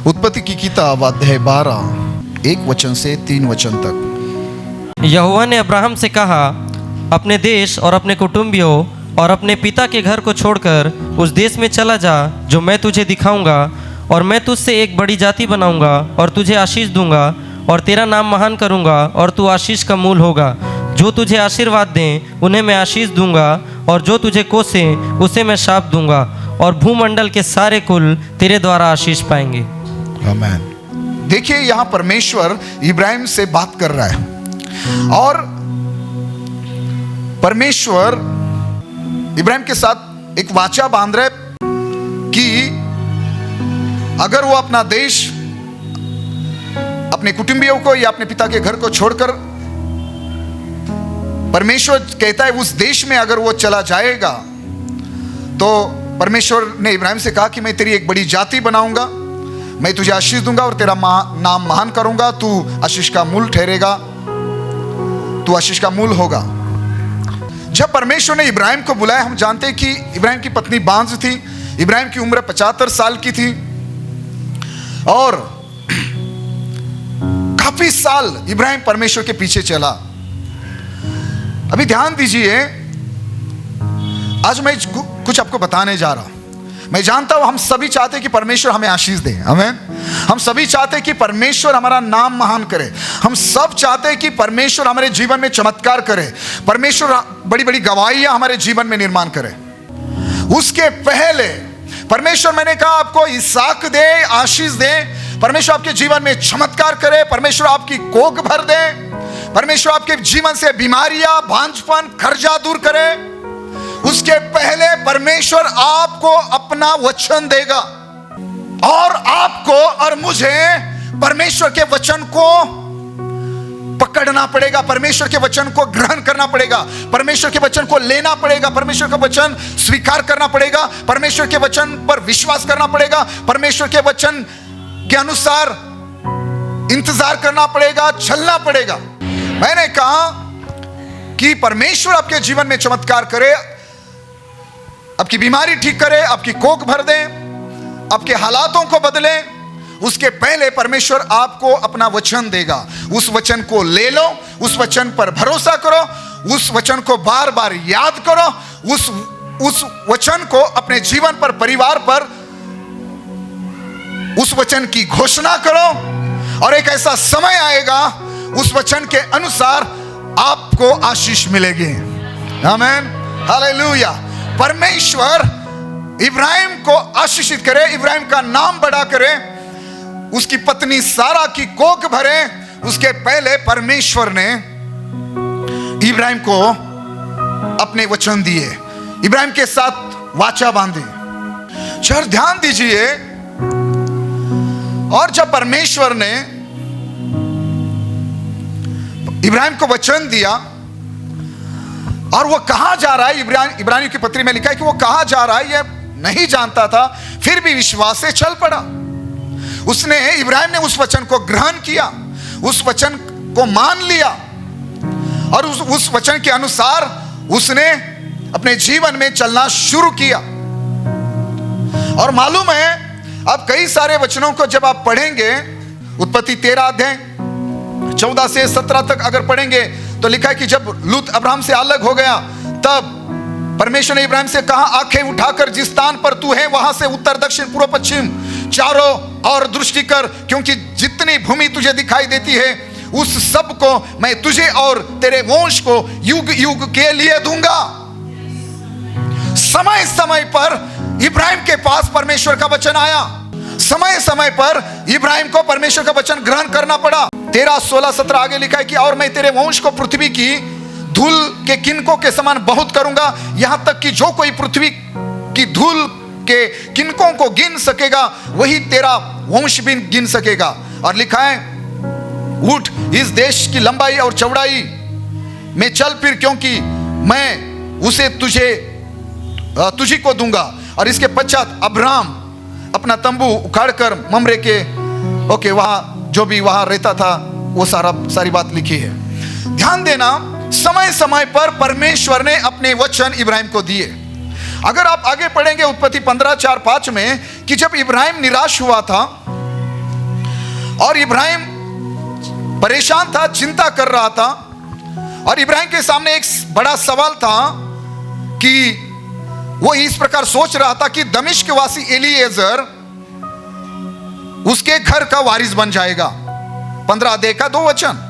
उत्पत्ति की किताब अध्याय 12 1 वचन से 3 वचन तक। यहोवा ने अब्राहम से कहा, अपने देश और अपने कुटुंबियों और अपने पिता के घर को छोड़कर उस देश में चला जा जो मैं तुझे दिखाऊंगा, और मैं तुझसे एक बड़ी जाति बनाऊंगा और तुझे आशीष दूंगा और तेरा नाम महान करूंगा और तू आशीष का मूल होगा। जो तुझे आशीर्वाद दें उन्हें मैं आशीष दूंगा, और जो तुझे कोसें उसे मैं शाप दूंगा, और भूमंडल के सारे कुल तेरे द्वारा आशीष पाएंगे। आमीन। देखिए, यहां परमेश्वर इब्राहिम से बात कर रहा है और परमेश्वर इब्राहिम के साथ एक वाचा बांध रहा है कि अगर वो अपना देश, अपने कुटुंबियों को या अपने पिता के घर को छोड़कर, परमेश्वर कहता है उस देश में अगर वो चला जाएगा, तो परमेश्वर ने इब्राहिम से कहा कि मैं तेरी एक बड़ी जाति बनाऊंगा, मैं तुझे आशीष दूंगा और तेरा नाम महान करूंगा, तू आशीष का मूल ठहरेगा, तू आशीष का मूल होगा। जब परमेश्वर ने इब्राहिम को बुलाया, हम जानते हैं कि इब्राहिम की पत्नी बांझ थी, इब्राहिम की उम्र 75 साल की थी और काफी साल इब्राहिम परमेश्वर के पीछे चला। अभी ध्यान दीजिए, आज मैं कुछ आपको बताने जा रहा हूं। मैं जानता हूं हम सभी चाहते हैं कि परमेश्वर हमें आशीष दे, आमीन। हम सभी चाहते हैं कि परमेश्वर हमारा नाम महान करे। हम सब चाहते हैं कि परमेश्वर हमारे जीवन में चमत्कार करे, परमेश्वर बड़ी बड़ी गवाहियां हमारे जीवन में निर्माण करे। उसके पहले परमेश्वर, मैंने कहा आपको इसहाक दे, आशीष दे, परमेश्वर आपके जीवन में चमत्कार करे, परमेश्वर आपकी कोख भर दे, परमेश्वर आपके जीवन से बीमारियां, भांजपन, कर्जा दूर करे। उसके पहले परमेश्वर आपको अपना वचन देगा और आपको और मुझे परमेश्वर के वचन को पकड़ना पड़ेगा, परमेश्वर के वचन को ग्रहण करना पड़ेगा, परमेश्वर के वचन को लेना पड़ेगा, परमेश्वर का वचन स्वीकार करना पड़ेगा, परमेश्वर के वचन पर विश्वास करना पड़ेगा, परमेश्वर के वचन के अनुसार इंतजार करना पड़ेगा, चलना पड़ेगा। मैंने कहा कि परमेश्वर आपके जीवन में चमत्कार करे, आपकी बीमारी ठीक करे, आपकी कोख भर दे, आपके हालातों को बदले, उसके पहले परमेश्वर आपको अपना वचन देगा। उस वचन को ले लो, उस वचन पर भरोसा करो, उस वचन को बार बार याद करो, उस वचन को अपने जीवन पर, परिवार पर उस वचन की घोषणा करो, और एक ऐसा समय आएगा उस वचन के अनुसार आपको आशीष मिलेगी। आमीन, हालेलुया। परमेश्वर इब्राहिम को आशीषित करे, इब्राहिम का नाम बड़ा करे, उसकी पत्नी सारा की कोख भरे। उसके पहले परमेश्वर ने इब्राहिम को अपने वचन दिए, इब्राहिम के साथ वाचा बांधी। चर ध्यान दीजिए, और जब परमेश्वर ने इब्राहिम को वचन दिया और वो कहां जा रहा है, इब्रानियों की पत्री में लिखा है कि वो कहां जा रहा है यह नहीं जानता था, फिर भी विश्वास से चल पड़ा। उसने, इब्राहिम ने उस वचन को ग्रहण किया, उस वचन को मान लिया और उस वचन के अनुसार उसने अपने जीवन में चलना शुरू किया। और मालूम है, अब कई सारे वचनों को जब आप पढ़ेंगे, उत्पत्ति 13 अध्याय 14 से 17 तक अगर पढ़ेंगे तो लिखा है कि जब लूत अब्राहम से अलग हो गया, तब परमेश्वर ने इब्राहिम से कहा, आंखें उठाकर जिस स्थान पर तू है वहां से उत्तर, दक्षिण, पूर्व, पश्चिम चारों और दृष्टि कर, क्योंकि जितनी भूमि तुझे दिखाई देती है उस सब को मैं तुझे और तेरे वंश को युग युग के लिए दूंगा। समय समय पर इब्राहिम के पास परमेश्वर का वचन आया, समय समय पर इब्राहिम को परमेश्वर का वचन ग्रहण करना पड़ा। 13, 16, 17 आगे लिखा है कि और मैं तेरे वंश को पृथ्वी की धूल के किनकों के समान बहुत करूंगा, यहां तक कि जो कोई पृथ्वी की धूल के किनकों को गिन सकेगा वही तेरा वंश भी गिन सकेगा। और लिखा है, उठ इस देश की लंबाई और चौड़ाई में चल फिर, क्योंकि मैं उसे तुझी को दूंगा। और इसके पश्चात अब्राहम अपना तंबू उखाड़कर ममरे के वहां जो भी वहां रहता था वो सारी बात लिखी है। ध्यान देना, समय समय पर परमेश्वर ने अपने वचन इब्राहिम को दिए। अगर आप आगे पढ़ेंगे उत्पत्ति 15:4-5 में कि जब इब्राहिम निराश हुआ था और इब्राहिम परेशान था, चिंता कर रहा था। और इब्राहिम के सामने एक बड़ा सवाल था कि वो इस प्रकार सोच रहा था कि दमिश्क वासी एलीएजर उसके घर का वारिस बन जाएगा। 15 अध्याय का 2 वचन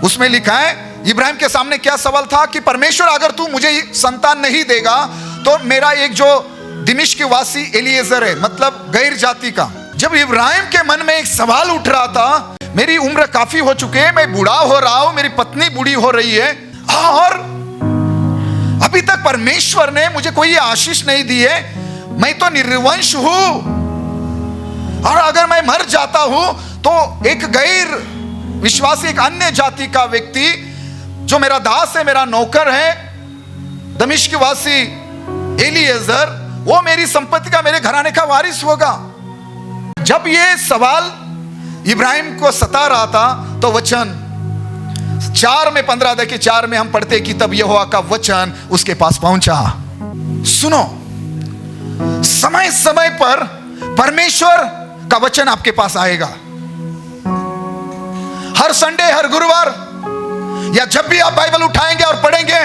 उसमें लिखा है, इब्राहिम के सामने क्या सवाल था कि परमेश्वर अगर तू मुझे संतान नहीं देगा तो मेरा एक जो दमिश्क वासी एलीएजर है, मतलब गैर जाति का। जब इब्राहिम के मन में एक सवाल उठ रहा था, मेरी उम्र काफी हो चुकी है, मैं बूढ़ा हो रहा हूं, मेरी पत्नी बूढ़ी हो रही है और अभी तक परमेश्वर ने मुझे कोई आशीष नहीं दी है, मैं तो निर्वंश हूं और अगर मैं मर जाता हूं तो एक गैर विश्वासी, एक अन्य जाति का व्यक्ति जो मेरा दास है, मेरा नौकर है, दमिश्क वासी एलीएजर, वो मेरी संपत्ति का, मेरे घराने का वारिस होगा। जब ये सवाल इब्राहिम को सता रहा था तो वचन 4 में 15 अध्याय के 4 में हम पढ़ते कि तब यहोवा का वचन उसके पास पहुंचा। सुनो, समय समय पर परमेश्वर का वचन आपके पास आएगा। हर संडे, हर गुरुवार या जब भी आप बाइबल उठाएंगे और पढ़ेंगे,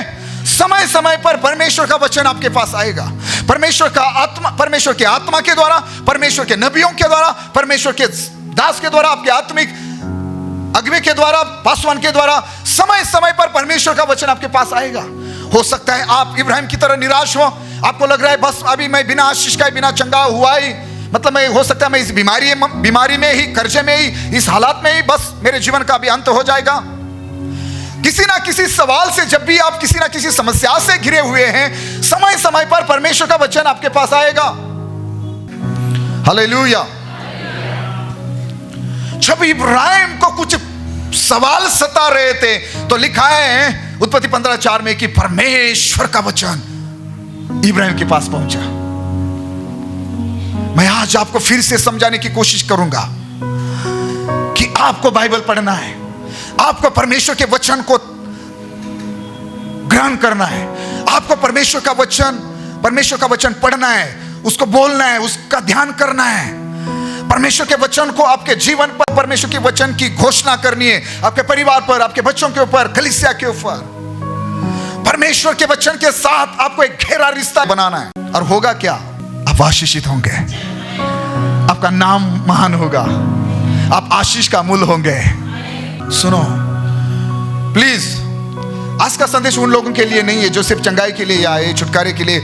समय समय पर परमेश्वर का वचन आपके पास आएगा। परमेश्वर का आत्मा, परमेश्वर के आत्मा के द्वारा, परमेश्वर के नबियों के द्वारा, परमेश्वर के दास के द्वारा, आपके आत्मिक अगुवे के द्वारा, पासवान के द्वारा समय समय पर परमेश्वर का वचन आपके पास आएगा। हो सकता है आप इब्राहिम की तरह निराश हो, आपको लग रहा है बस अभी मैं बिना आशीष का, बिना चंगा हुआ ही, मतलब मैं, हो सकता है मैं इस बीमारी में ही, कर्जे में ही, इस हालात में ही बस मेरे जीवन का भी अंत हो जाएगा। किसी ना किसी सवाल से, जब भी आप किसी ना किसी समस्या से घिरे हुए हैं, समय समय पर परमेश्वर का वचन आपके पास आएगा। हालेलुया। जब इब्राहिम को कुछ सवाल सता रहे थे तो लिखा है उत्पत्ति 15:4 में कि परमेश्वर का वचन इब्राहिम के पास पहुंचा। मैं आज आपको फिर से समझाने की कोशिश करूंगा कि आपको बाइबल पढ़ना है, आपको परमेश्वर के वचन को ग्रहण करना है, आपको परमेश्वर का वचन पढ़ना है, उसको बोलना है, उसका ध्यान करना है। परमेश्वर के वचन को आपके जीवन पर, परमेश्वर के वचन की घोषणा करनी है, आपके परिवार पर, आपके बच्चों के ऊपर, कलीसिया के ऊपर। परमेश्वर के वचन के साथ आपको एक गहरा रिश्ता बनाना है। और होगा क्या? आप आशीषित होंगे, आपका नाम महान होगा, आप आशीष का मूल होंगे। सुनो प्लीज, आज का संदेश उन लोगों के लिए नहीं है जो सिर्फ चंगाई के लिए आए, छुटकारे के लिए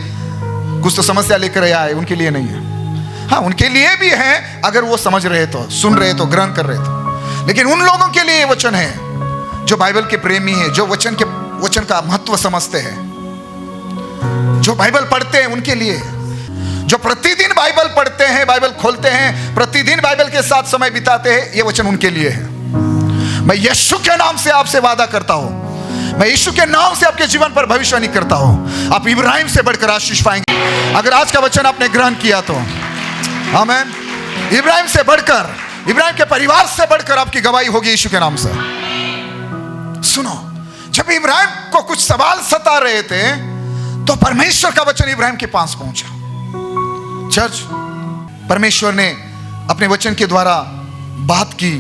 कुछ तो समस्या लेकर आए, उनके लिए नहीं है। हाँ, उनके लिए भी है अगर वो समझ रहे तो, सुन रहे तो, ग्रहण कर रहे तो। लेकिन उन लोगों के लिए वचन है जो बाइबल के प्रेमी है, जो वचन का महत्व समझते हैं, जो बाइबल पढ़ते हैं, उनके लिए, जो प्रतिदिन बाइबल पढ़ते हैं, बाइबल खोलते हैं, प्रतिदिन बाइबल के साथ समय बिताते हैं, ये वचन उनके लिए है। मैं यीशु के नाम से आपसे वादा करता हूं, मैं यीशु के नाम से आपके जीवन पर भविष्यवाणी करता हूं, आप इब्राहिम से बढ़कर आशीष पाएंगे अगर आज का वचन आपने ग्रहण किया तो। आमीन। इब्राहिम से बढ़कर, इब्राहिम के परिवार से बढ़कर आपकी गवाही होगी यीशु के नाम से। सुनो, जब इब्राहिम को कुछ सवाल सता रहे थे तो परमेश्वर का वचन इब्राहिम के पास पहुंचा। चर्च, परमेश्वर ने अपने वचन के द्वारा बात की,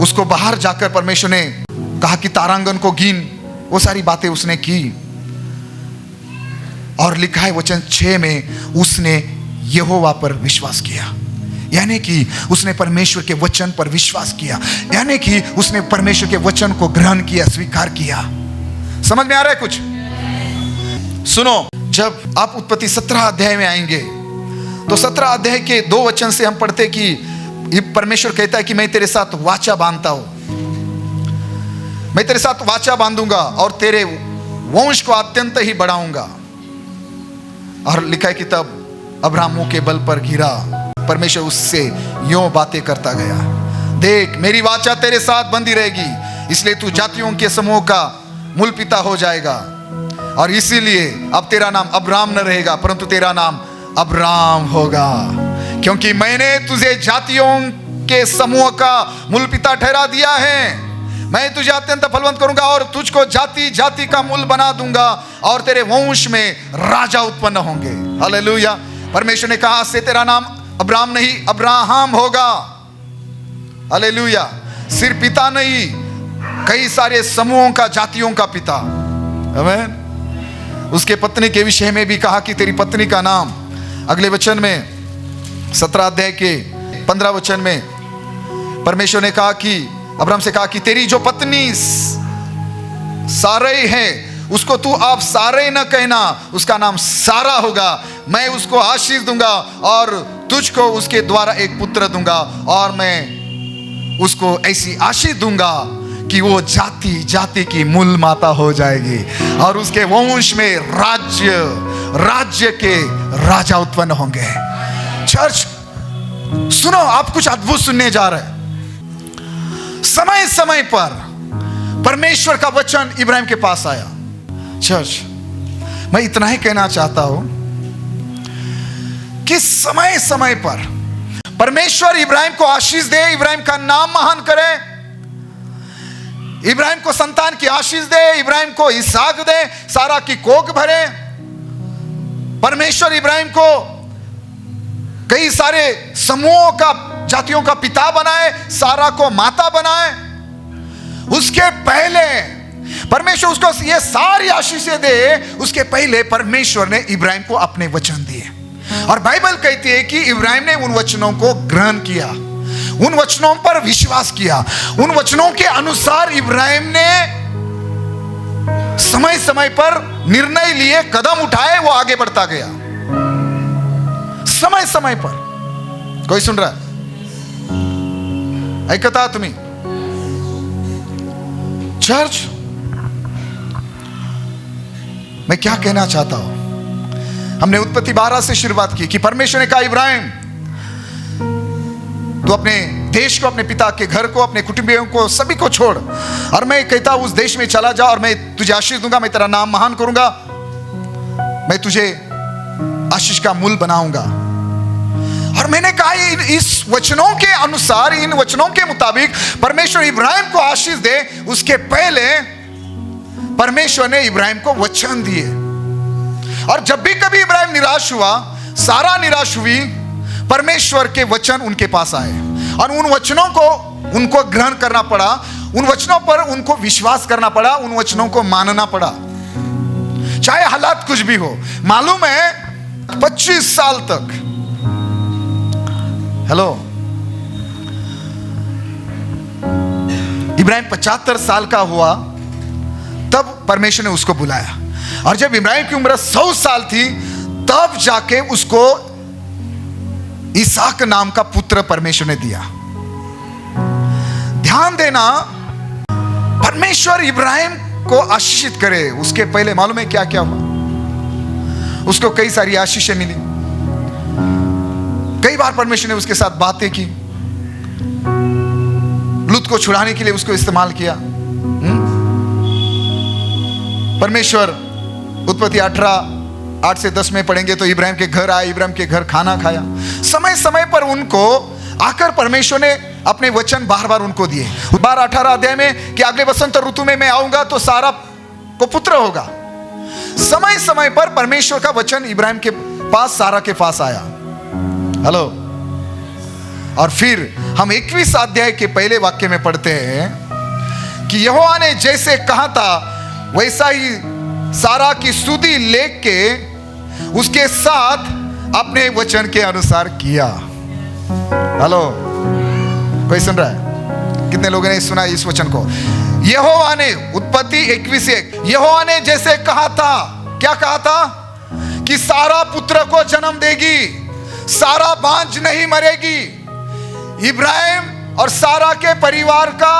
उसको बाहर जाकर परमेश्वर ने कहा कि तारांगन को गिन, वो सारी बातें उसने की। और लिखा है वचन 6 में, उसने यहोवा पर विश्वास किया, यानी कि उसने परमेश्वर के वचन पर विश्वास किया, यानी कि उसने परमेश्वर के वचन को ग्रहण किया, स्वीकार किया। समझ में आ रहा है कुछ? सुनो, जब आप उत्पत्ति 17 अध्याय में आएंगे तो 17 अध्याय के 2 वचन से हम पढ़ते कि परमेश्वर कहता है कि मैं तेरे साथ वाचा बांधता हूं, मैं तेरे साथ वाचा बांधूंगा और तेरे वंश को अत्यंत ही बढ़ाऊंगा। और लिखा है कि तब अब्राहम मुंह के बल पर गिरा, परमेश्वर उससे यूं बातें करता गया, देख मेरी वाचा तेरे साथ बंधी रहेगी, इसलिए तू जातियों के समूह का मूल पिता हो जाएगा, और इसीलिए अब तेरा नाम अब्राम न रहेगा परंतु तेरा नाम अब्राम होगा, क्योंकि मैंने तुझे जातियों के समूह का मूल पिता ठहरा दिया है। मैं तुझे अत्यंत फलवंत करूंगा और तुझको जाति जाति का मूल बना दूंगा और तेरे वंश में राजा उत्पन्न होंगे। हालेलुया। परमेश्वर ने कहा, से तेरा नाम अब्राम नहीं अब्राहम होगा। हालेलुया। सिर्फ पिता नहीं, कई सारे समूहों का, जातियों का पिता। आमीन। उसके पत्नी के विषय में भी कहा कि तेरी पत्नी का नाम, अगले वचन में 17 अध्याय के 15 वचन में परमेश्वर ने कहा कि अब्राहम से कहा कि तेरी जो पत्नी सारै है उसको तू आप सारै न कहना, उसका नाम सारा होगा। मैं उसको आशीष दूंगा और तुझको उसके द्वारा एक पुत्र दूंगा, और मैं उसको ऐसी आशीष दूंगा कि वो जाति जाति की मूल माता हो जाएगी, और उसके वंश में राज्य के राजा उत्पन्न होंगे। चर्च सुनो, आप कुछ अद्भुत सुनने जा रहे हैं। समय समय पर परमेश्वर का वचन इब्राहिम के पास आया। चर्च, मैं इतना ही कहना चाहता हूं कि समय समय पर परमेश्वर इब्राहिम को आशीष दे, इब्राहिम का नाम महान करे, इब्राहिम को संतान की आशीष दे, इब्राहिम को इसहाक दे, सारा की कोख भरे। परमेश्वर इब्राहिम को कई सारे समूहों का, जातियों का पिता बनाए, सारा को माता बनाए। उसके पहले परमेश्वर उसको ये सारी आशीषें दे, उसके पहले परमेश्वर ने इब्राहिम को अपने वचन दिए, और बाइबल कहती है कि इब्राहिम ने उन वचनों को ग्रहण किया, उन वचनों पर विश्वास किया, उन वचनों के अनुसार इब्राहिम ने समय समय पर निर्णय लिए, कदम उठाए, वो आगे बढ़ता गया। समय समय पर। कोई सुन रहा है? ऐकता तुम्ही? चर्च, मैं क्या कहना चाहता हूं, हमने उत्पत्ति 12 से शुरुआत की कि परमेश्वर ने कहा इब्राहिम तू अपने देश को, अपने पिता के घर को, अपने कुटुंबियों को, सभी को छोड़, और मैं कहता हूं उस देश में चला जा, और मैं तुझे आशीष दूंगा, मैं तेरा नाम महान करूंगा, मैं तुझे आशीष का मूल बनाऊंगा। और मैंने कहा इस वचनों के अनुसार, इन वचनों के मुताबिक परमेश्वर इब्राहिम को आशीष दे, उसके पहले परमेश्वर ने इब्राहिम को वचन दिए। और जब भी कभी इब्राहिम निराश हुआ, सारा निराश हुई, परमेश्वर के वचन उनके पास आए, और उन वचनों को उनको ग्रहण करना पड़ा, उन वचनों पर उनको विश्वास करना पड़ा, उन वचनों को मानना पड़ा, चाहे हालात कुछ भी हो। मालूम है 25 साल तक, हेलो, इब्राहिम 75 साल का हुआ तब परमेश्वर ने उसको बुलाया, और जब इब्राहिम की उम्र 100 साल थी तब जाके उसको इसहाक नाम का पुत्र परमेश्वर ने दिया। ध्यान देना, परमेश्वर इब्राहिम को आशीषित करे, उसके पहले मालूम है क्या क्या हुआ? उसको कई सारी आशीषें मिली, कई बार परमेश्वर ने उसके साथ बातें की, लूत को छुड़ाने के लिए उसको इस्तेमाल किया। परमेश्वर उत्पत्ति 18:8 से 10 में पढ़ेंगे तो इब्राहिम के घर आए, इब्राहिम के घर खाना खाया। समय समय पर उनको आकर परमेश्वर ने अपने वचन बार बार उनको दिए। 18 अध्याय में कि अगले वसंत ऋतु में मैं आऊंगा तो सारा को पुत्र होगा। समय समय पर परमेश्वर का वचन इब्राहिम के पास, सारा के पास आया। हेलो, और फिर हम 21 अध्याय के पहले वाक्य में पढ़ते हैं कि यहोवा ने जैसे कहा था वैसा ही सारा की सुधि लेके उसके साथ अपने वचन के अनुसार किया। हेलो, कोई सुन रहा है? कितने लोगों ने सुना इस वचन को? यहोवा ने, उत्पत्ति 21:1, यहोवा ने जैसे कहा था, क्या कहा था? कि सारा पुत्र को जन्म देगी, सारा बांझ नहीं मरेगी, इब्राहिम और सारा के परिवार का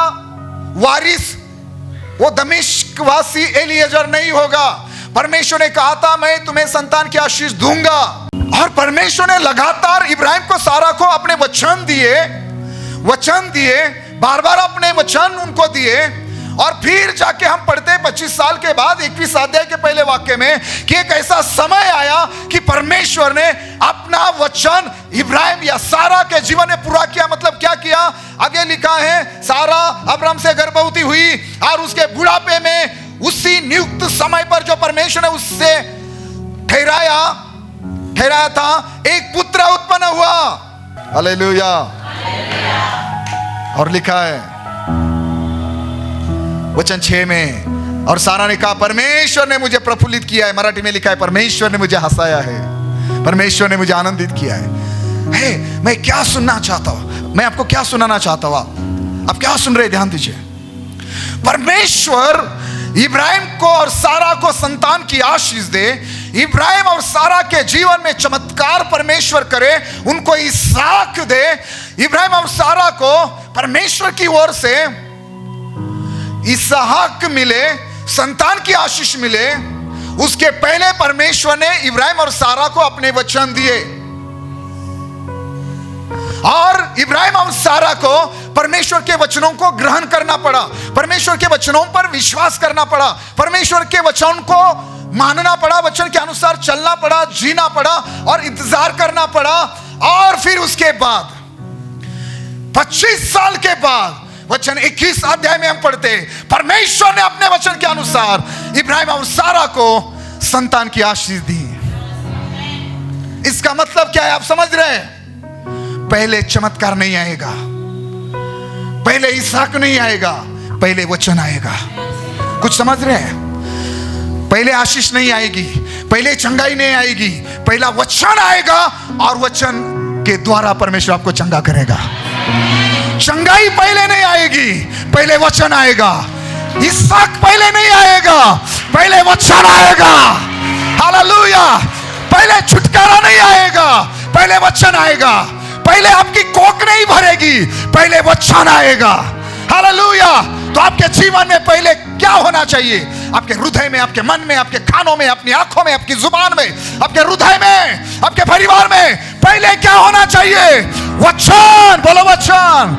वारिस वो दमिश्क वासी एलिएजर नहीं होगा। परमेश्वर ने कहा था मैं तुम्हें संतान की आशीष दूंगा, और परमेश्वर ने लगातार इब्राहिम को, सारा को अपने वचन दिए, बार बार अपने वचन उनको दिए। और फिर जाके हम पढ़ते 25 साल के बाद 21 अध्याय के पहले वाक्य में कि एक ऐसा समय आया कि परमेश्वर ने अपना वचन इब्राहिम या सारा के जीवन में पूरा किया। मतलब क्या किया? आगे लिखा है सारा अब्राहम से गर्भवती हुई, और उसके बुढ़ापे में उसी नियुक्त समय पर जो परमेश्वर ने उससे ठहराया था, एक पुत्र उत्पन्न हुआ। हालेलुया। और लिखा है वचन 6 में, और सारा ने कहा परमेश्वर ने मुझे प्रफुल्लित किया है। मराठी में लिखा है परमेश्वर ने मुझे हंसाया है, परमेश्वर ने मुझे आनंदित किया है। मैं क्या सुनना चाहता हूं, मैं आपको क्या सुनाना चाहता हूं, आप क्या सुन रहे, ध्यान दीजिए। परमेश्वर इब्राहिम को और सारा को संतान की आशीष दे, इब्राहिम और सारा के जीवन में चमत्कार परमेश्वर करे, उनको इसहाक दे। इब्राहिम और सारा को परमेश्वर की ओर से इसहाक मिले, संतान की आशीष मिले। उसके पहले परमेश्वर ने इब्राहिम और सारा को अपने वचन दिए, और इब्राहिम और सारा को परमेश्वर के वचनों को ग्रहण करना पड़ा, परमेश्वर के वचनों पर विश्वास करना पड़ा, परमेश्वर के वचन को मानना पड़ा, वचन के अनुसार चलना पड़ा, जीना पड़ा और इंतजार करना पड़ा। और फिर उसके बाद 25 साल के बाद वचन 21 अध्याय में हम पढ़ते, परमेश्वर ने अपने वचन के अनुसार इब्राहिम और सारा को संतान की आशीष दी। इसका मतलब क्या है, आप समझ रहे हैं? पहले चमत्कार नहीं आएगा, पहले इसहाक नहीं आएगा, पहले वचन आएगा। कुछ समझ रहे हैं? पहले आशीष नहीं आएगी, पहले चंगाई नहीं आएगी, पहला वचन आएगा, और वचन के द्वारा परमेश्वर आपको चंगा करेगा। चंगाई पहले नहीं आएगी, पहले वचन आएगा। इसहाक पहले नहीं आएगा, पहले वचन आएगा। हालेलुया। पहले छुटकारा नहीं आएगा, पहले वचन आएगा। पहले आपकी कोख नहीं भरेगी, पहले वचन आएगा। हालेलुया। तो आपके जीवन में पहले क्या होना चाहिए? आपके हृदय में, आपके मन में, आपके कानों में, अपनी आंखों में, आपकी जुबान में, आपके हृदय में, आपके परिवार में पहले क्या होना चाहिए? वचन। बोलो वचन।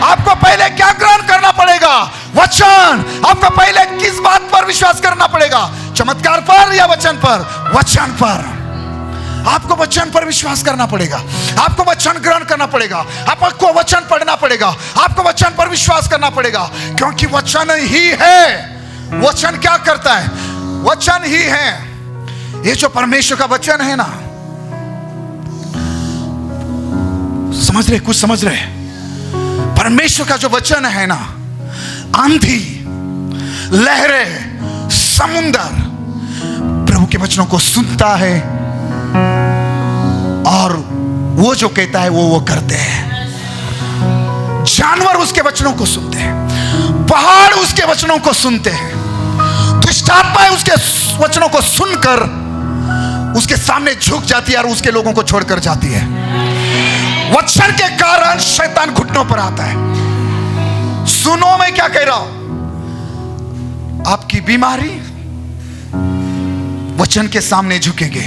आपको पहले क्या ग्रहण करना पड़ेगा? वचन। आपको पहले किस बात पर विश्वास करना पड़ेगा? चमत्कार पर या वचन पर? वचन पर। आपको वचन पर विश्वास करना पड़ेगा, आपको वचन ग्रहण करना पड़ेगा, आपको वचन पढ़ना पड़ेगा, आपको वचन पर विश्वास करना पड़ेगा, क्योंकि वचन ही है। वचन क्या करता है? वचन ही है। ये जो परमेश्वर का वचन है ना, समझ रहे? कुछ समझ रहे? परमेश्वर का जो वचन है ना, आंधी, लहरें, समुंदर प्रभु के वचनों को सुनता है, और वो जो कहता है वो करते हैं। जानवर उसके वचनों को सुनते हैं, पहाड़ उसके वचनों को सुनते हैं, दुष्ट आत्माएं उसके वचनों को सुनकर उसके सामने झुक जाती है और उसके लोगों को छोड़कर जाती है। वचन के कारण शैतान घुटनों पर आता है। सुनो मैं क्या कह रहा हूं, आपकी बीमारी वचन के सामने झुकेंगे।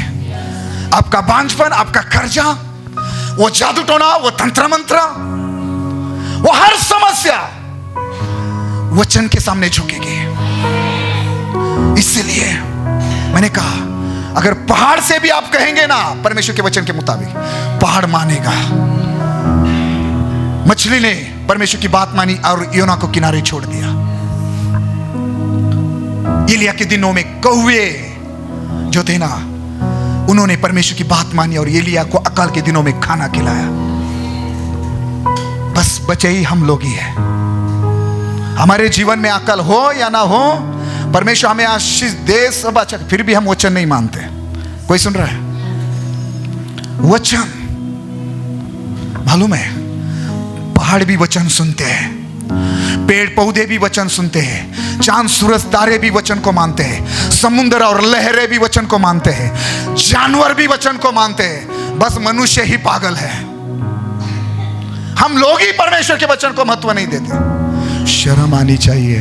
आपका बांझपन, आपका कर्जा, वो जादू टोना, वो तंत्र मंत्र, वो हर समस्या वचन के सामने झुकेगी। इसलिए मैंने कहा, अगर पहाड़ से भी आप कहेंगे ना परमेश्वर के वचन के मुताबिक, पहाड़ मानेगा। मछली ने परमेश्वर की बात मानी और योना को किनारे छोड़ दिया। एलिया के दिनों में कौवे जो थे ना, उन्होंने परमेश्वर की बात मानी और एलिया को अकाल के दिनों में खाना खिलाया। बस बचे ही हम लोग ही हैं। हमारे जीवन में अकल हो या ना हो, परमेश्वर हमें आशीष दे, सब अच्छा, फिर भी हम वचन नहीं मानते। कोई सुन रहा है? वचन, मालूम है, पहाड़ भी वचन सुनते हैं, पेड़ पौधे भी वचन सुनते हैं, चांद सूरज तारे भी वचन को मानते हैं, समुद्र और लहरें भी वचन को मानते हैं, जानवर भी वचन को मानते हैं। बस मनुष्य ही पागल है। हम लोग ही परमेश्वर के वचन को महत्व नहीं देते। शर्म आनी चाहिए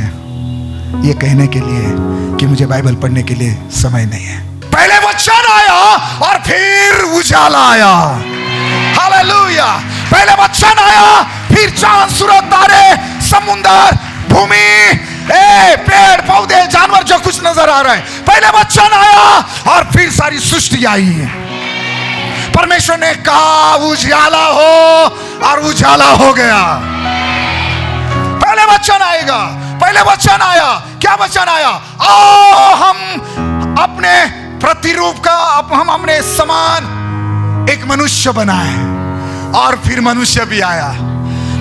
ये कहने के लिए कि मुझे बाइबल पढ़ने के लिए समय नहीं है। पहले वचन आया और फिर उजाला आया। हालेलुया। पहले वचन आया, फिर चांद सूरज तारे, समुद्र, भूमि, पेड़ पौधे, जानवर, जो कुछ नजर आ रहा है, पहले वचन आया और फिर सारी सृष्टि आई है। परमेश्वर ने कहा उजाला हो और उजाला हो गया। पहले वचन आएगा, पहले वचन आया। क्या वचन आया? आओ हम अपने प्रतिरूप का, हम अपने समान एक मनुष्य बनाए, और फिर मनुष्य भी आया।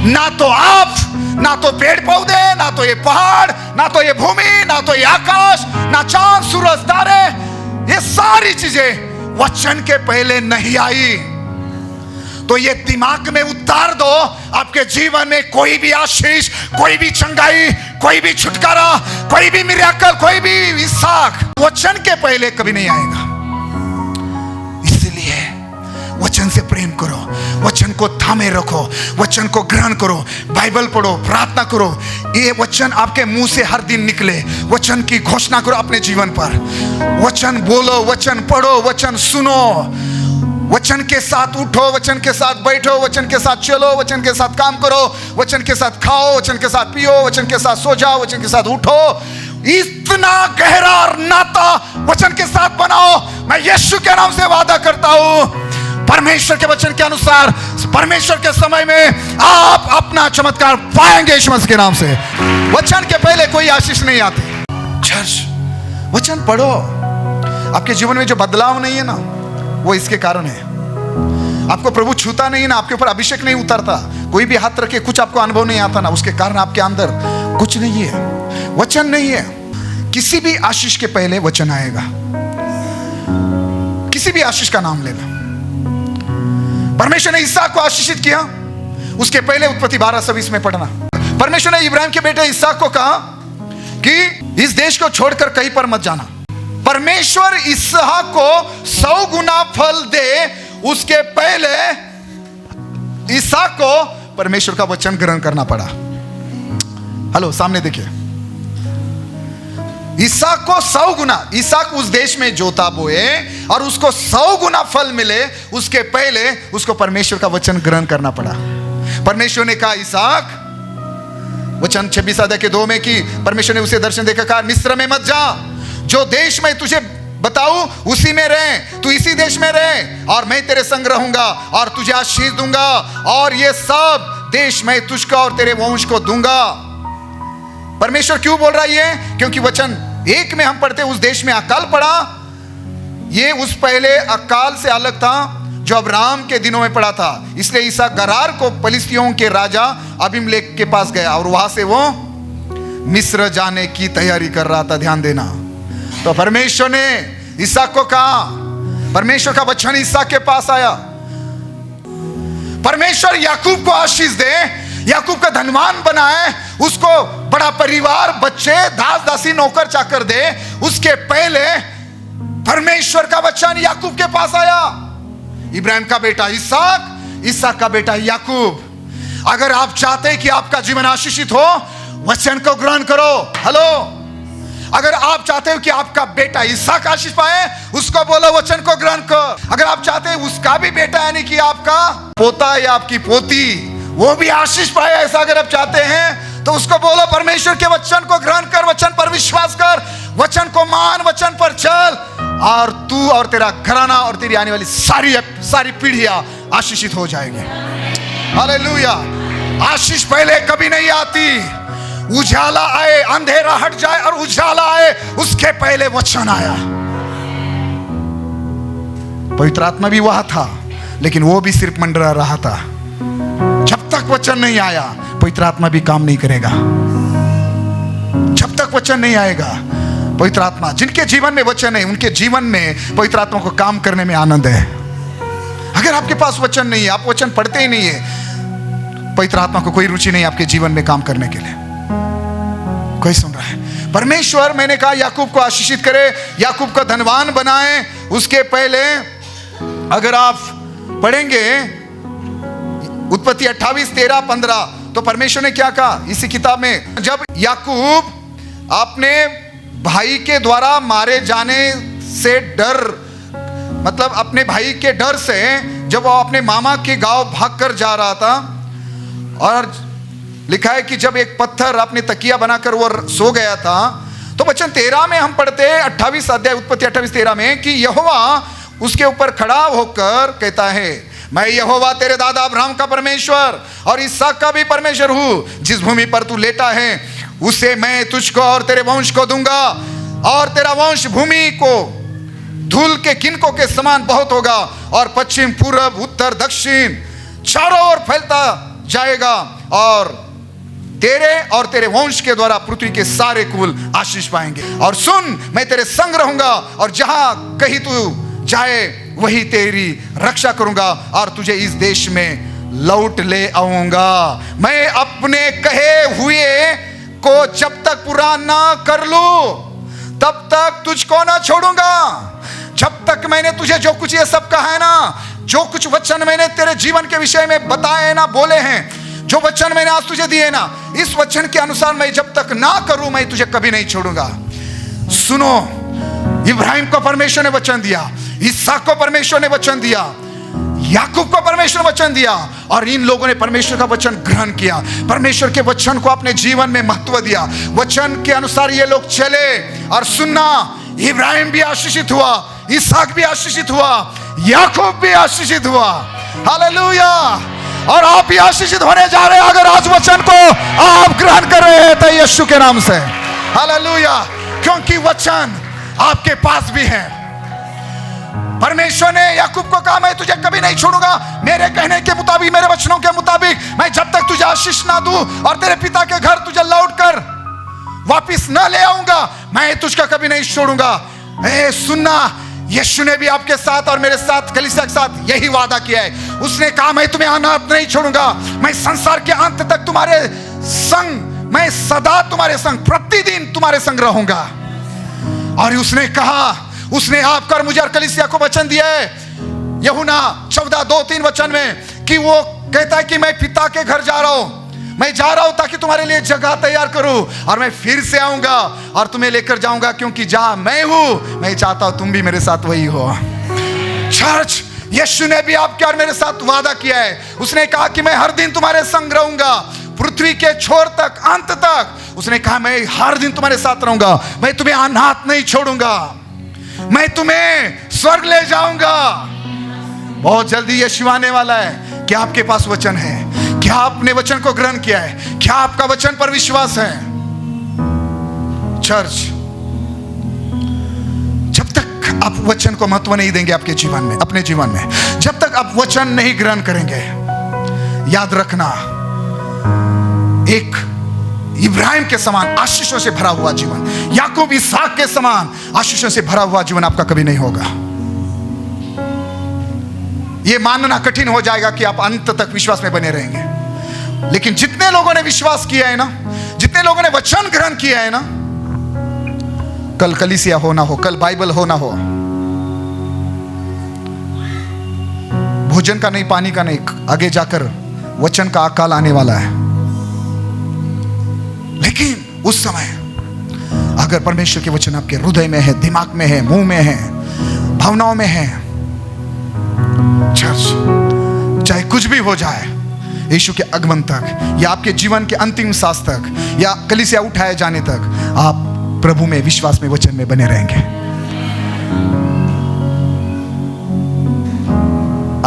ना तो आप, ना तो पेड़ पौधे, ना तो ये पहाड़, ना तो ये भूमि, ना तो ये आकाश, ना चांद सूरज तारे, ये सारी चीजें वचन के पहले नहीं आई। तो ये दिमाग में उतार दो, आपके जीवन में कोई भी आशीष, कोई भी चंगाई, कोई भी छुटकारा, कोई भी मिरेकल, कोई भी इसहाक वचन के पहले कभी नहीं आएगा। इसलिए वचन से प्रेम करो, वचन को थामे रखो, वचन को ग्रहण करो, बाइबल पढ़ो, प्रार्थना करो। ये वचन आपके मुंह से हर दिन निकले, वचन की घोषणा करो अपने जीवन पर। वचन बोलो, वचन पढ़ो, वचन सुनो, वचन के साथ उठो, वचन के साथ बैठो, वचन के साथ चलो, वचन के साथ काम करो, वचन के साथ खाओ, वचन के साथ पियो, वचन के साथ सो जाओ, वचन के साथ उठो। इतना गहरा नाता वचन के साथ बनाओ। मैं यीशु के नाम से वादा करता हूं, परमेश्वर के वचन के अनुसार परमेश्वर के समय में आप अपना चमत्कार पाएंगे यीशु मसीह के नाम से। वचन के पहले कोई आशीष नहीं आती। चर्च, वचन पढ़ो। आपके जीवन में जो बदलाव नहीं है ना, वो इसके कारण है। आपको प्रभु छूता नहीं ना, आपके ऊपर अभिषेक नहीं उतरता, कोई भी हाथ रखे कुछ आपको अनुभव नहीं आता ना, उसके कारण आपके अंदर कुछ नहीं है, वचन नहीं है। किसी भी आशीष के पहले वचन आएगा। किसी भी आशीष का नाम लेना। परमेश्वर ने इसहाक को आशीषित किया, उसके पहले उत्पत्ति 12:20 में पढ़ना। परमेश्वर ने इब्राहिम के बेटे इसहाक को कहा कि इस देश को छोड़कर कहीं पर मत जाना। परमेश्वर इसहाक को 100 गुना फल दे, उसके पहले इसहाक को परमेश्वर का वचन ग्रहण करना पड़ा। हेलो, सामने देखिए, इसहाक को 100 गुना, इसहाक उस देश में जोता बोए और उसको 100 गुना फल मिले, उसके पहले उसको परमेश्वर का वचन ग्रहण करना पड़ा। परमेश्वर ने कहा इसहाक, वचन 26 अध्याय के 2 में कि परमेश्वर ने उसे दर्शन देकर कहा, मिस्र में मत जा, जो देश में तुझे बताऊं उसी में रहे, तू इसी देश में रहे, और मैं तेरे संग रहूंगा और तुझे आशीष दूंगा, और ये सब देश मैं तुझको और तेरे वंश को दूंगा। परमेश्वर क्यों बोल रहा है ये? क्योंकि वचन 1 में हम पढ़ते उस देश में अकाल पड़ा। ये उस पहले अकाल से अलग था जो अब्राहम के दिनों में पड़ा था। इसलिए इसहाक गरार को फिलिस्तियों के राजा अबीमेलेक के पास गया और वहां से वो मिस्र जाने की तैयारी कर रहा था। ध्यान देना। तो परमेश्वर ने इसहाक को कहा, परमेश्वर का वचन इसहाक के पास आया, परमेश्वर याकूब को आशीष दे, याकूब का धनवान बनाए, उसको बड़ा परिवार, बच्चे, दास दासी, नौकर चाकर दे। उसके पहले परमेश्वर का वचन याकूब के पास आया। इब्राहिम का बेटा इसहाक, इसहाक का बेटा याकूब। अगर आप चाहते हैं कि आपका जीवन आशीषित हो, वचन को ग्रहण करो। हेलो, अगर आप चाहते हो कि आपका बेटा इसहाक आशीष पाए, उसको बोलो वचन को ग्रहण कर। अगर आप चाहते हैं उसका भी बेटा यानी कि आपका पोता या आपकी पोती वो भी आशीष पाए, ऐसा अगर आप चाहते हैं तो उसको बोलो परमेश्वर के वचन को ग्रहण कर, वचन पर विश्वास कर, वचन को मान, वचन पर चल, और तू और तेरा घराना और तेरी आने वाली सारी पीढ़ियां आशीषित हो जाएगी। हालेलुया। आशीष पहले कभी नहीं आती। उजाला आए, अंधेरा हट जाए और उजाला आए, उसके पहले वचन आया। पवित्र आत्मा भी वहां था, लेकिन वो भी सिर्फ मंडरा रहा था। जब तक वचन नहीं आया, पवित्र आत्मा भी काम नहीं करेगा। जब तक वचन नहीं आएगा, पवित्र आत्मा, जिनके जीवन में वचन है, उनके जीवन में पवित्र आत्मा को काम करने में आनंद है। अगर आपके पास वचन नहीं है, आप वचन पढ़ते ही नहीं है, पवित्र आत्मा को कोई रुचि नहीं आपके जीवन में काम करने के लिए। कोई सुन रहा है? परमेश्वर, मैंने कहा याकूब को आशीषित करे, याकूब का धनवान बनाए। उसके पहले अगर आप पढ़ेंगे उत्पत्ति 28, 13, 15, तो परमेश्वर ने क्या कहा इसी किताब में? जब याकूब अपने भाई के द्वारा मारे जाने से डर, मतलब अपने भाई के डर से, जब वो अपने मामा के गांव भाग कर जा रहा था, और लिखा है कि जब एक पत्थर अपने तकिया बनाकर वो सो गया था, तो वचन 13 में हम पढ़ते हैं, 28 अध्याय उत्पत्ति 28, 13 में कि यहोवा उसके ऊपर खड़ा होकर कहता है, मैं यहोवा तेरे दादा अब्राहम का परमेश्वर और इसहाक का भी परमेश्वर हूं। जिस भूमि पर तू लेटा है उसे मैं तुझको और तेरे वंश को दूंगा, और तेरा वंश भूमि को धूल के किनकों के समान बहुत होगा, और पश्चिम, पूरब, उत्तर, दक्षिण चारों ओर फैलता जाएगा। और तेरे वंश के द्वारा पृथ्वी के सारे कुल आशीष पाएंगे। और सुन, मैं तेरे संग रहूंगा और जहां कहीं तू जाए वही तेरी रक्षा करूंगा और तुझे इस देश में लौट ले आऊंगा। मैं अपने कहे हुए को जब तक पूरा ना कर लूं तब तक तुझको ना छोड़ूंगा। जब तक मैंने तुझे जो कुछ ये सब कहा है ना, जो कुछ वचन मैंने तेरे जीवन के विषय में बताए ना, बोले हैं, जो वचन मैंने आज तुझे दिए ना, इस वचन के अनुसार मैं जब तक ना करूं मैं तुझे कभी नहीं छोड़ूंगा। सुनो, इब्राहिम को परमेश्वर ने वचन दिया, इसहाक को परमेश्वर ने वचन दिया, याकूब को परमेश्वर ने वचन दिया और इन लोगों ने परमेश्वर का वचन ग्रहण किया, परमेश्वर के वचन को अपने जीवन में महत्व दिया, वचन के अनुसार ये लोग चले। और सुनना, इब्राहिम भी आशीषित हुआ, इसहाक भी आशीषित हुआ, याकूब भी आशीषित हुआ। हालेलुया। और आप भी आशीषित होने जा रहे हैं अगर आज वचन को आप ग्रहण कर रहे हैं तो यीशु के नाम से। हालेलुया। क्योंकि वचन आपके पास भी है। परमेश्वर ने याकूब को कहा, मैं तुझे कभी नहीं छोड़ूंगा, मेरे कहने के मुताबिक, मेरे वचनों के मुताबिक मैं जब तक तुझे आशीष ना दूं और तेरे पिता के घर तुझे लौट कर वापिस ना ले आऊंगा, मैं तुझको कभी नहीं छोड़ूंगा। सुनना, यीशु ने भी आपके साथ और मेरे साथ, कलीसिया के साथ यही वादा किया है। उसने कहा, मैं तुम्हें अनाथ नहीं छोड़ूंगा, मैं संसार के अंत तक तुम्हारे संग, मैं सदा तुम्हारे संग, प्रतिदिन तुम्हारे संग रहूंगा। और उसने कहा, उसने आपका और मुझे और कलीसिया को वचन दिया है यूहन्ना 14:2-3 वचन में कि वो कहता है कि मैं पिता के घर जा रहा हूं, मैं जा रहा हूं ताकि तुम्हारे लिए जगह तैयार करूं और मैं फिर से आऊंगा और तुम्हें लेकर जाऊंगा, क्योंकि जहां मैं हूं मैं चाहता हूं तुम भी मेरे साथ वही हो। चर्च, यीशु ने भी आपके और मेरे साथ वादा किया है। उसने कहा कि मैं हर दिन तुम्हारे संग रहूंगा, पृथ्वी के छोर तक, अंत तक। उसने कहा, मैं हर दिन तुम्हारे साथ रहूंगा, मैं तुम्हें अनाथ नहीं छोड़ूंगा, मैं तुम्हें स्वर्ग ले जाऊंगा। बहुत जल्दी यीशु आने वाला है। क्या आपके पास वचन है? क्या आपने वचन को ग्रहण किया है? क्या आपका वचन पर विश्वास है? चर्च, जब तक आप वचन को महत्व नहीं देंगे आपके जीवन में, अपने जीवन में, जब तक आप वचन नहीं ग्रहण करेंगे, याद रखना, एक इब्राहिम के समान आशीषों से भरा हुआ जीवन, याकूब इसहाक के समान आशीषों से भरा हुआ जीवन आपका कभी नहीं होगा। यह मानना कठिन हो जाएगा कि आप अंत तक विश्वास में बने रहेंगे। लेकिन जितने लोगों ने विश्वास किया है ना, जितने लोगों ने वचन ग्रहण किया है ना, कल कलीसिया हो ना हो, कल बाइबल हो ना हो, भोजन का नहीं, पानी का नहीं, आगे जाकर वचन का अकाल आने वाला है। लेकिन उस समय अगर परमेश्वर के वचन आपके हृदय में है, दिमाग में है, मुंह में है, भावनाओं में है, चर्च, चाहे कुछ भी हो जाए, यीशु के आगमन तक या आपके जीवन के अंतिम सांस तक या कलीसिया उठाए जाने तक आप प्रभु में, विश्वास में, वचन में बने रहेंगे।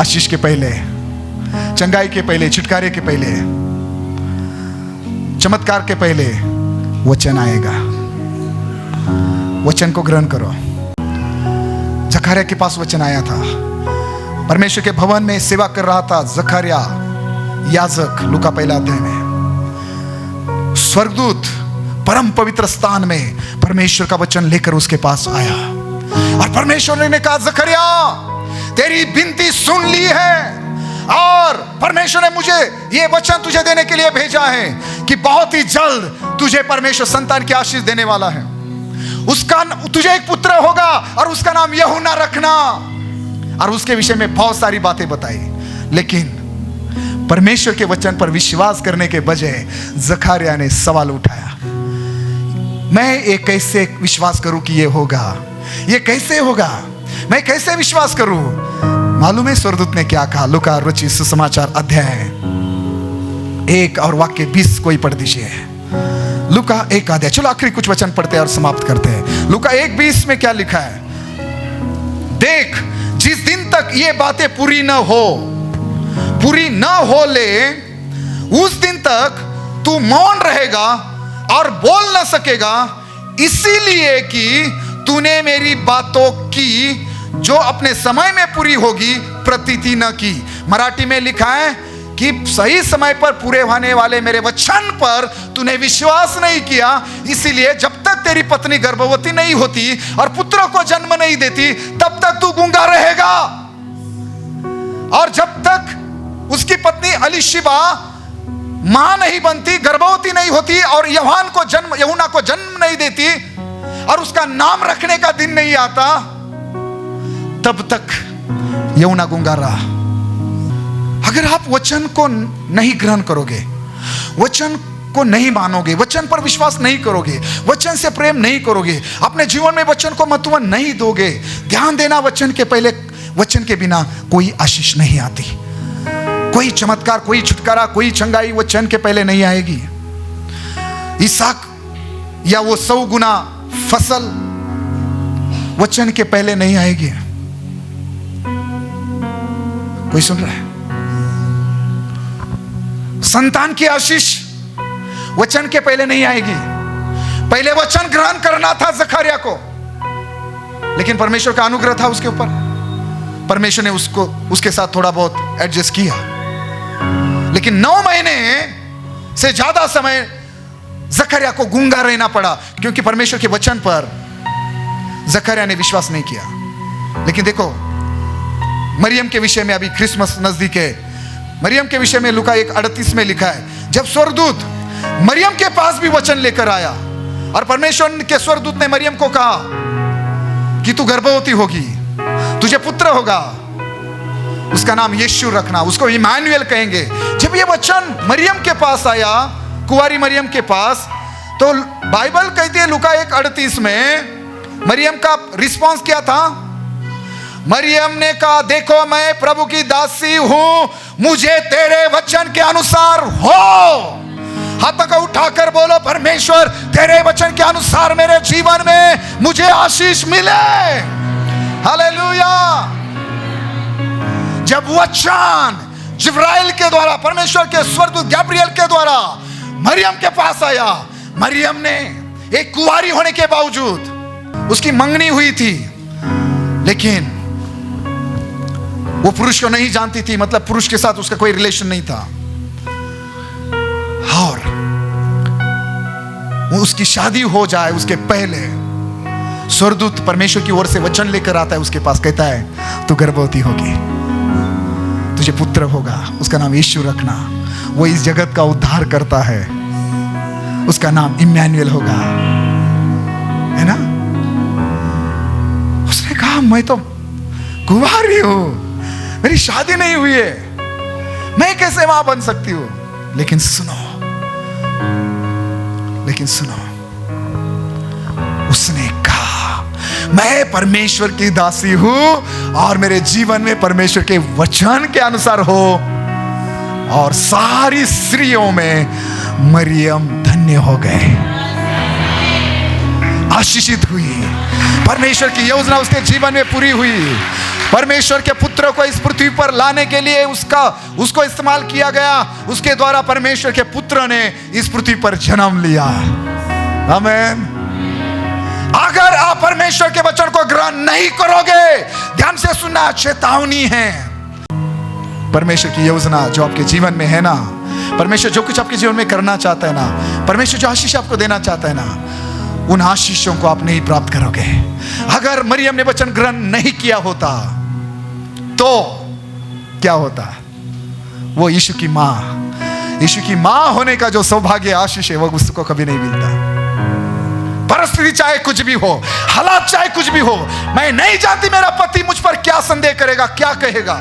आशीष के पहले, चंगाई के पहले, छुटकारे के पहले, चमत्कार के पहले वचन आएगा। वचन को ग्रहण करो। जकरिया के पास वचन आया था, परमेश्वर के भवन में सेवा कर रहा था जकरिया याजक, लूका 1 अध्याय में। स्वर्गदूत परम पवित्र स्थान में परमेश्वर का वचन लेकर उसके पास आया और परमेश्वर ने कहा, जकरिया तेरी विनती सुन ली है और परमेश्वर ने मुझे यह वचन तुझे देने के लिए भेजा है कि बहुत ही जल्द तुझे परमेश्वर संतान की आशीष देने वाला है। उसका, तुझे एक पुत्र होगा और उसका नाम यूहन्ना रखना। और उसके विषय में बहुत सारी बातें बताई। लेकिन परमेश्वर के वचन पर विश्वास करने के बजाय जकरिया ने सवाल उठाया, मैं ये कैसे विश्वास करूं कि ये होगा? ये कैसे होगा? मैं कैसे विश्वास करूं? मालूम है स्वर्गदूत ने क्या कहा? लूका रचित सुसमाचार अध्याय 1 और वाक्य 20 कोई पढ़ दीजिए। लूका 1 अध्याय, चलो आखिरी कुछ वचन पढ़ते हैं और समाप्त करते हैं। लूका 1:20 में क्या लिखा है? देख, जिस दिन तक ये बातें पूरी न हो ले, उस दिन तक तू मौन रहेगा और बोल न सकेगा, इसीलिए कि तूने मेरी बातों की जो अपने समय में पूरी होगी प्रतीति न की। मराठी में लिखा है कि सही समय पर पूरे होने वाले मेरे वचन पर तूने विश्वास नहीं किया, इसीलिए जब तक तेरी पत्नी गर्भवती नहीं होती और पुत्रों को जन्म नहीं देती तब तक तू गूंगा रहेगा। और जब तक उसकी पत्नी अलीशिबा मां नहीं बनती, गर्भवती नहीं होती और यूहन्ना को जन्म नहीं देती और उसका नाम रखने का दिन नहीं आता, तब तक यूहन्ना गूंगा रहा। अगर आप वचन को नहीं ग्रहण करोगे, वचन को नहीं मानोगे, वचन पर विश्वास नहीं करोगे, वचन से प्रेम नहीं करोगे, अपने जीवन में वचन को महत्व नहीं दोगे, ध्यान देना वचन के पहले, वचन के बिना कोई आशीष नहीं आती, कोई चमत्कार, कोई छुटकारा, कोई चंगाई वचन के पहले नहीं आएगी। इसहाक या वो 100 गुना फसल वचन के पहले नहीं आएगी। कोई सुन रहा है? संतान की आशीष वचन के पहले नहीं आएगी। पहले वचन ग्रहण करना था जकरिया को, लेकिन परमेश्वर का अनुग्रह था उसके ऊपर, परमेश्वर ने उसके साथ थोड़ा बहुत एडजस्ट किया। लेकिन 9 महीने से ज्यादा समय जकरिया को गूंगा रहना पड़ा, क्योंकि परमेश्वर के वचन पर जकरिया ने विश्वास नहीं किया। लेकिन देखो, मरियम के विषय में, अभी क्रिसमस नजदीक है, मरियम के विषय में लूका 1:38 में लिखा है, जब स्वर्गदूत मरियम के पास भी वचन लेकर आया और परमेश्वर के स्वर्गदूत ने मरियम को कहा कि तू गर्भवती होगी, तुझे पुत्र होगा, उसका नाम यीशु रखना, उसको इमानुएल कहेंगे। जब ये वचन मरियम के पास आया, कुंवारी मरियम के पास, तो बाइबल कहती है लूका 1:38 में मरियम का रिस्पॉन्स क्या था? मरियम ने कहा, देखो मैं प्रभु की दासी हूं, मुझे तेरे वचन के अनुसार हो। हाथ को उठाकर बोलो, परमेश्वर तेरे वचन के अनुसार मेरे जीवन में मुझे आशीष मिले। हालेलुया। जब वचन जिब्राइल के द्वारा, परमेश्वर के स्वर्गदूत गैब्रिएल के द्वारा मरियम के पास आया, मरियम ने एक कुंवारी होने के बावजूद, उसकी मंगनी हुई थी, लेकिन वो पुरुष को नहीं जानती थी, मतलब पुरुष के साथ उसका कोई रिलेशन नहीं था, और उसकी शादी हो जाए उसके पहले स्वर्गदूत परमेश्वर की ओर से वचन लेकर आता है उसके पास, कहता है तू गर्भवती होगी, तुझे पुत्र होगा, उसका नाम यीशु रखना, वो इस जगत का उद्धार करता है, उसका नाम इम्मानुएल होगा, है ना। उसने कहा मैं तो कुंवारी हूं, मेरी शादी नहीं हुई है, मैं कैसे मां बन सकती हूं? लेकिन सुनो, उसने कहा मैं परमेश्वर की दासी हूं और मेरे जीवन में परमेश्वर के वचन के अनुसार हो, और सारी स्त्रियों में मरियम धन्य हो गए, आशीषित हुई। परमेश्वर की योजना उसके जीवन में पूरी हुई। परमेश्वर के पुत्र को इस पृथ्वी पर लाने के लिए उसको इस्तेमाल किया गया, उसके द्वारा परमेश्वर के पुत्र ने इस पृथ्वी पर जन्म लिया। आमीन। अगर आप परमेश्वर के वचन को ग्रहण नहीं करोगे, ध्यान से सुनना, चेतावनी है। परमेश्वर की योजना जो आपके जीवन में है ना, परमेश्वर जो कुछ आपके जीवन में करना चाहता है ना, परमेश्वर जो आशीष आपको देना चाहता है ना, उन आशीषों को आप नहीं प्राप्त करोगे। अगर मरियम ने वचन ग्रहण नहीं किया होता तो क्या होता? वो यीशु की मां होने का जो सौभाग्य आशीष है वो उसको कभी नहीं मिलता। परिस्थिति चाहे कुछ भी हो, हालात चाहे कुछ भी हो, मैं नहीं जानती मेरा पति मुझ पर क्या संदेह करेगा, क्या कहेगा,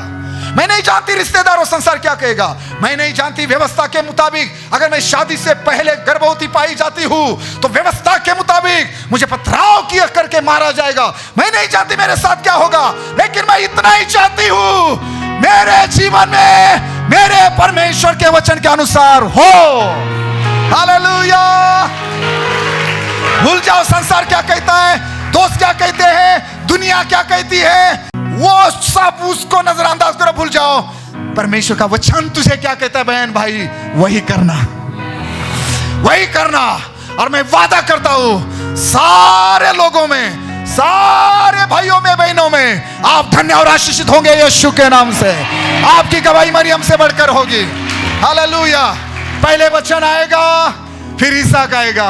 मैं नहीं जानती रिश्तेदार और संसार क्या कहेगा, मैं नहीं जानती व्यवस्था के मुताबिक अगर मैं शादी से पहले गर्भवती पाई जाती हूं तो व्यवस्था के मुताबिक मुझे पथराव किया करके मारा जाएगा, मैं नहीं जानती मेरे साथ क्या होगा, लेकिन मैं इतना ही चाहती हूं मेरे जीवन में मेरे परमेश्वर के वचन के अनुसार हो। हालेलुया। भूल जाओ संसार क्या कहता है, दोस्त क्या कहते हैं, दुनिया क्या कहती है, वो सब उसको नजरअंदाज करो, भूल जाओ। परमेश्वर का वचन तुझे क्या कहता है बहन भाई, वही करना। और मैं वादा करता हूं सारे लोगों में, सारे भाइयों में, बहनों में आप धन्य और आशीषित होंगे यीशु के नाम से। आपकी गवाही मरियम से बढ़कर होगी। हालेलुया। पहले वचन आएगा फिर इसहाक आएगा,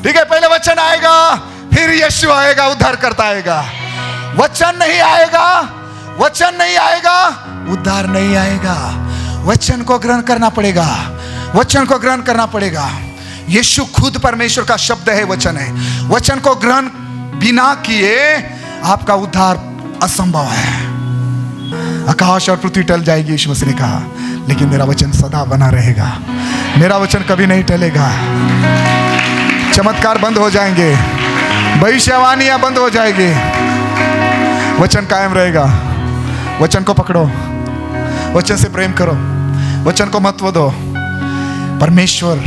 ठीक है। पहले वचन आएगा फिर यीशु आएगा, उद्धार करता आएगा। वचन नहीं आएगा, वचन नहीं आएगा, उद्धार नहीं आएगा। वचन को ग्रहण करना पड़ेगा, वचन को ग्रहण करना पड़ेगा। यीशु खुद परमेश्वर का शब्द है, वचन है। वचन को ग्रहण बिना किए आपका उद्धार असंभव है। आकाश और पृथ्वी टल जाएगी, यीशु मसीह ने कहा, लेकिन मेरा वचन सदा बना रहेगा। मेरा वचन कभी नहीं टलेगा। चमत्कार बंद हो जाएंगे, भविष्यवाणियां बंद हो जाएगी, वचन कायम रहेगा। वचन को पकड़ो, वचन से प्रेम करो, वचन को महत्व दो। परमेश्वर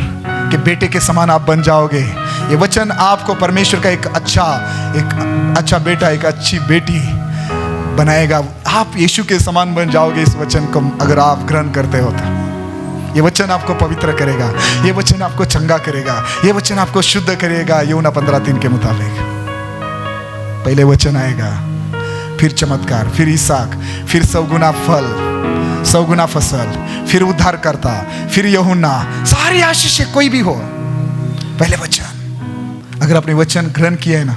के बेटे के समान आप बन जाओगे। ये वचन आपको परमेश्वर का एक अच्छा बेटा, एक अच्छी बेटी बनाएगा। आप यीशु के समान बन जाओगे इस वचन को अगर आप ग्रहण करते हो तो। ये वचन आपको पवित्र करेगा, ये वचन आपको चंगा करेगा, ये वचन आपको शुद्ध करेगा। यूहन्ना 15:3 के मुताबिक पहले वचन आएगा, फिर चमत्कार, फिर इसहाक, फिर 100 गुना फल, 100 गुना फसल, फिर उद्धार करता, फिर यूहन्ना। सारी आशीष कोई भी हो, पहले वचन। अगर आपने वचन ग्रहण किया है ना,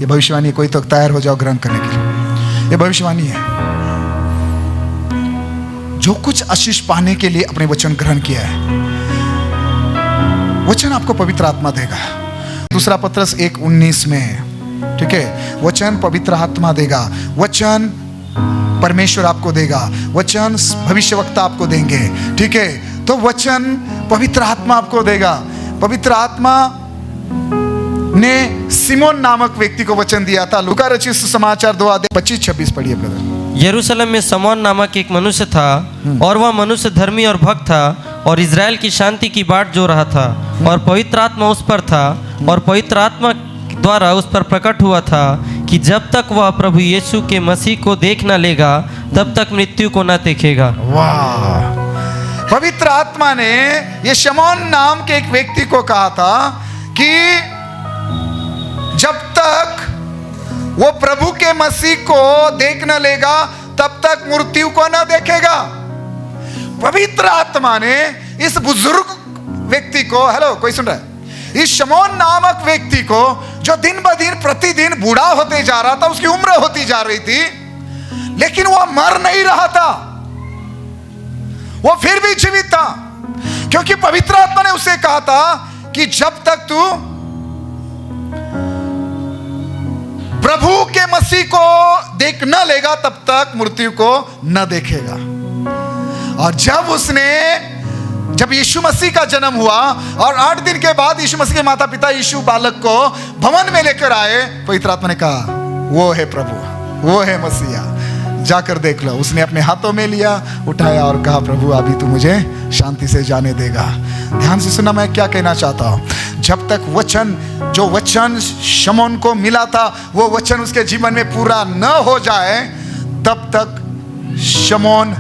ये भविष्यवाणी है, कोई तो तैयार हो जाओ ग्रहण करने के लिए। ये भविष्यवाणी है। जो कुछ आशीष पाने के लिए अपने वचन ग्रहण किया है, वचन आपको पवित्र आत्मा देगा। दूसरा पत्रस 1:19 में, ठीक है, वचन पवित्र आत्मा देगा, वचन परमेश्वर आपको देगा, वचन भविष्यवक्ता आपको देंगे, ठीक है। तो वचन पवित्र आत्मा आपको देगा। पवित्र आत्मा ने सिमोन नामक व्यक्ति को वचन दिया था। लूका रचित सुसमाचार 2:25-26 पढ़िए ब्रदर। यरूशलेम में समौन नामक एक मनुष्य था, और वह मनुष्य धर्मी और भक्त था, और इज़राइल की शांति की बाट जो रहा था, और पवित्र आत्मा उस पर था, और पवित्र आत्मा द्वारा उस पर प्रकट हुआ था कि जब तक वह प्रभु यीशु के मसीह को देख न लेगा तब तक मृत्यु को न देखेगा। वाह! पवित्र आत्मा ने ये शमौन नाम के एक व्यक्ति को कहा था कि जब तक वो प्रभु के मसीह को देख न लेगा तब तक मृत्यु को न देखेगा। पवित्र आत्मा ने इस बुजुर्ग व्यक्ति को, हेलो कोई सुन रहा है, इस शमौन नामक व्यक्ति को जो दिन ब दिन प्रतिदिन बूढ़ा होते जा रहा था, उसकी उम्र होती जा रही थी, लेकिन वह मर नहीं रहा था, वो फिर भी जीवित था, क्योंकि पवित्र आत्मा ने उसे कहा था कि जब तक तू प्रभु के मसीह को देख न लेगा तब तक मृत्यु को न देखेगा। और जब यीशु मसीह का जन्म हुआ और 8 दिन के बाद यीशु मसीह के माता पिता यीशु बालक को भवन में लेकर आए, पवित्र आत्मा ने कहा वो है प्रभु, वो है मसीहा, जाकर देख लो। उसने अपने हाथों में लिया, उठाया और कहा प्रभु अभी तू मुझे शांति से जाने देगा। ध्यान से सुनना, मैं क्या कहना चाहता हूं। जब तक जो वचन शमौन को मिला था वो वचन उसके जीवन में पूरा न हो जाए तब तक शमौन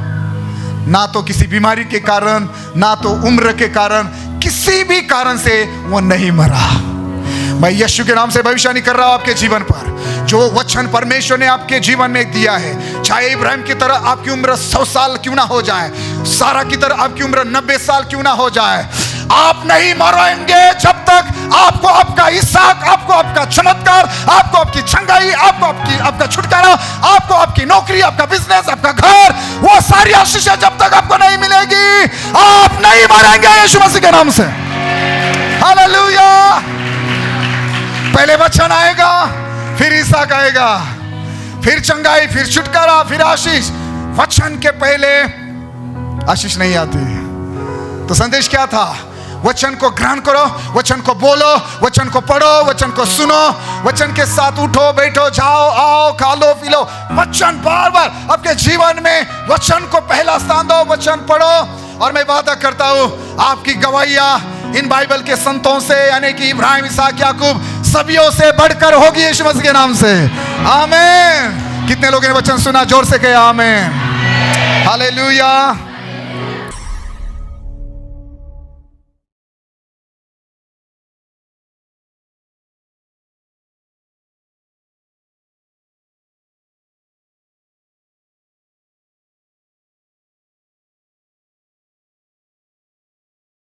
ना तो किसी बीमारी के कारण, ना तो उम्र के कारण, किसी भी कारण से वो नहीं मरा। मैं यीशु के नाम से भविष्यवाणी कर रहा हूं आपके जीवन पर। जो वचन परमेश्वर ने आपके जीवन में दिया है, चाहे इब्राहिम की तरह आपकी उम्र 100 साल क्यों ना हो जाए, सारा की तरह आपकी उम्र 90 साल क्यों ना हो जाए, आप नहीं मरेंगे जब तक आपको आपका इसहाक, आपको आपका चमत्कार, आपको आपकी छंगाई, आपको आपका छुटकारा, आपको आपकी नौकरी, आपका बिजनेस, आपका घर, वो सारी आशीषें जब तक आपको नहीं मिलेगी, आप नहीं मरेंगे यीशु मसीह के नाम से। हालेलुया! पहले वचन आएगा, फिर इसहाक आएगा, फिर चंगाई, फिर छुटकारा, फिर आशीष। वचन के पहले आशीष नहीं आती। तो संदेश क्या था? वचन को ग्रहण करो, वचन को बोलो, वचन को पढ़ो, वचन को सुनो, वचन के साथ उठो, बैठो, जाओ, आओ, खा लो, पी लो। वचन बार बार आपके जीवन में वचन को पहला स्थान दो, वचन पढ़ो। और मैं वादा करता हूं आपकी गवाहियां इन बाइबल के संतों से, यानी कि इब्राहिम, इसहाक, याकूब, सबियों से बढ़कर होगी यीशु मसीह के नाम से। आमीन। कितने लोगों ने वचन सुना? जोर से कहे आमीन। हालेलुया।